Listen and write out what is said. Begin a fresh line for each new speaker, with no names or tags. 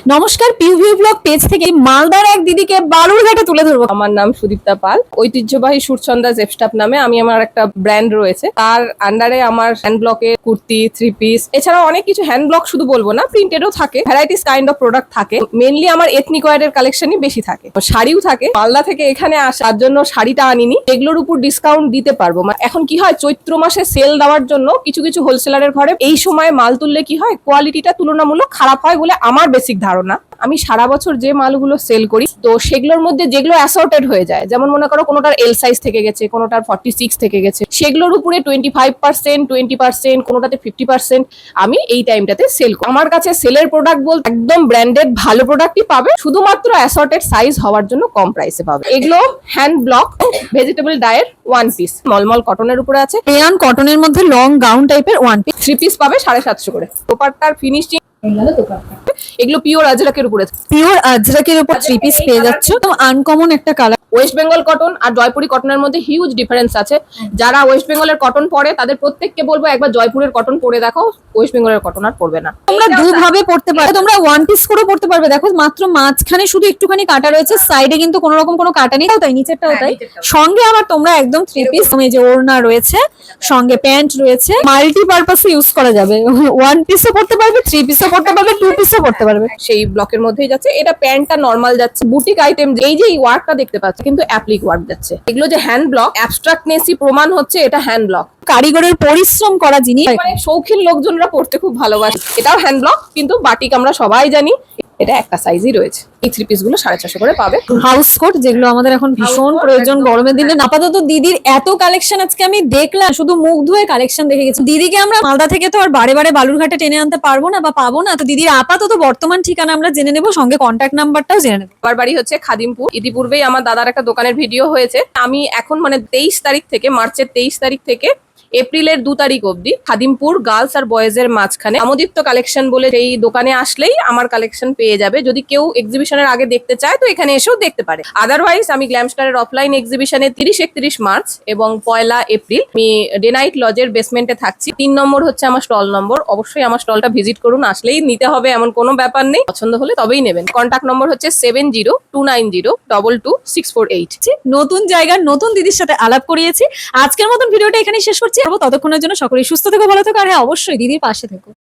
নমস্কার, পিউভিউ blog page থেকে মালদার এক দিদিকে বালুরঘাটে তুলে ধরবো।
আমার নাম সুদীপ্তা পাল। ঐতিহ্যবাহী সুরচন্দা জেপস্টাপ নামে আমার একটা ব্র্যান্ড রয়েছে, তার আন্ডারে আমার হ্যান্ড ব্লকে কুর্তি, থ্রি পিস, এছাড়াও অনেক কিছু হ্যান্ড ব্লক শুধু বলবো না, প্রিন্টেডও থাকে, ভ্যারাইটিস কাইন্ড অফ প্রোডাক্ট থাকে। মেনলি আমার এথনিক ওয়্যারের কালেকশনই বেশি থাকে, শাড়িও থাকে। মালদা থেকে এখানে আসার জন্য শাড়িটা আনিনি, এগুলোর উপর ডিসকাউন্ট দিতে পারবো। এখন কি হয়, চৈত্র মাসে সেল দেওয়ার জন্য কিছু কিছু হোলসেলারের ঘরে এই সময় মাল তুললে কি হয়, কোয়ালিটিটা তুলনামূলক খারাপ হয় বলে আমার বেসিক ধারণা। আমি সারা বছর যে মালগুলো সেল করি, তো সেগুলোর মধ্যে যেগুলো অ্যাসর্টেড হয়ে যায়, যেমন মনে করো কোনোটার এল সাইজ থেকে গেছে, কোনোটার 46 থেকে গেছে, সেগুলোর উপরে 25%, 20%, কোনোটাতে 50% আমি এই টাইমটাতে সেল করি। আমার কাছে সেলের প্রোডাক্ট বলতে একদম ব্র্যান্ডেড ভালো প্রোডাক্টই পাবে, শুধুমাত্র অ্যাসর্টেড সাইজ হওয়ার জন্য কম প্রাইসে পাবে। এগুলো হ্যান্ড ব্লক ভেজিটেবল ডায়ের ওয়ান পিস, মলমল কটনের উপরে আছে,
রেয়ান কটনের মধ্যে লং গাউন টাইপের ওয়ান পিস।
থ্রি পিস পাবে 750 করে। দোপাট্টার ফিনিশিং এগুলো পিওর আজরাকের উপরে,
পিওর আজরাকের উপর থ্রি পিস পেয়ে যাচ্ছ, আনকমন একটা কালার।
ওয়েস্ট বেঙ্গল কটন আর জয়পুরি কটনের মধ্যে হিউজ ডিফারেন্স আছে। যারা ওয়েস্ট বেঙ্গলের কটন পরে তাদের প্রত্যেককে বলবো একবার জয়পুরের কটন পরে দেখো, ওয়েস্ট বেঙ্গলের কটন আর পরবে না।
তোমরা দুভাবে পড়তে পারবে, তোমরা ওয়ান পিস করে পড়তে পারবে। দেখো মাত্র মাঝখানে শুধু একটুখানি কাটা রয়েছে, সাইডে কিন্তু কোনো রকম কোনো কাটা নেই, তাই নিচেরটাও তাই। সঙ্গে আবার তোমরা একদম থ্রি পিস, যে ওড়না রয়েছে, সঙ্গে প্যান্ট রয়েছে, মাল্টি পারপাসে ইউজ করা যাবে। ওয়ান পিসও পড়তে পারবে, থ্রি পিসও পড়তে পারবে, টু পিসও পড়তে পারবে।
সেই ব্লকের মধ্যেই যাচ্ছে। এটা প্যান্টটা নরমাল যাচ্ছে, বুটিক আইটেম এই যে ওয়ার্কটা দেখতে পাচ্ছ কিন্তু অ্যাপ্লিক ওয়ার্ক যাচ্ছে। এগুলো যে হ্যান্ড ব্লক, অ্যাবস্ট্রাক্টনেসই প্রমাণ হচ্ছে এটা হ্যান্ড ব্লক,
কারিগরের পরিশ্রম করা জিনিস।
মানে শৌখিন লোকজনরা পড়তে খুব ভালোবাসে। এটাও হ্যান্ড ব্লক, কিন্তু বাটিক আমরা সবাই জানি এটা একটা সাইজই রয়েছে। এই থ্রি পিস গুলো 450 করে পাবে।
হাউস কোট, যেগুলো আমাদের এখন ভীষণ প্রয়োজন গরমের দিনে। আপাতত দিদির এত কালেকশন আজকে আমি দেখলাম, শুধু মুখ ধুয়ে কালেকশন দেখে গেছি। দিদিকে আমরা মালদা থেকে তো আর বারে বারে বালুরঘাটে টেনে আনতে পারবো না বা পাবো না, তো দিদির আপাতত বর্তমান ঠিকানা আমরা জেনে নেবো, সঙ্গে কন্ট্যাক্ট নাম্বারটাও জেনে নেবো।
আমার বাড়ি হচ্ছে খাদিমপুর। ইতিপূর্বেই আমার দাদার একটা দোকানের ভিডিও হয়েছে। আমি এখন মানে 23 তারিখ থেকে, মার্চের 23 তারিখ থেকে এপ্রিলের 2 তারিখ অব্দি খাদিমপুর গার্লস আর বয়েজ এর মাঝখানে আমোদিত্য কালেকশন বলে এই দোকানে আসলেই আমার কালেকশন পেয়ে যাবে। যদি কেউ এক্সিবিশনের আগে দেখতে চায় তো এখানে এসেও দেখতে পারে। আদারওয়াইজ আমি গ্ল্যামস্টারের অফলাইন এক্সিবিশনে 30-31 মার্চ এবং 1 এপ্রিল আমি ডে নাইট লজের বেসমেন্টে থাকছি। 3 নম্বর হচ্ছে আমার স্টল নম্বর। অবশ্যই আমার স্টলটা ভিজিট করুন, আসলেই নিতে হবে এমন কোনো ব্যাপার নেই, পছন্দ হলে তবেই নেবেন। কন্ট্যাক্ট নম্বর হচ্ছে 7029022648।
নতুন জায়গার নতুন দিদির সাথে আলাপ করিয়েছি। আজকের মতন ভিডিওটা এখানে শেষ করছি। ততক্ষণের জন্য সকলেই সুস্থ থেকো, ভালো থেকো, আর হ্যাঁ অবশ্যই দিদির পাশে থেকো।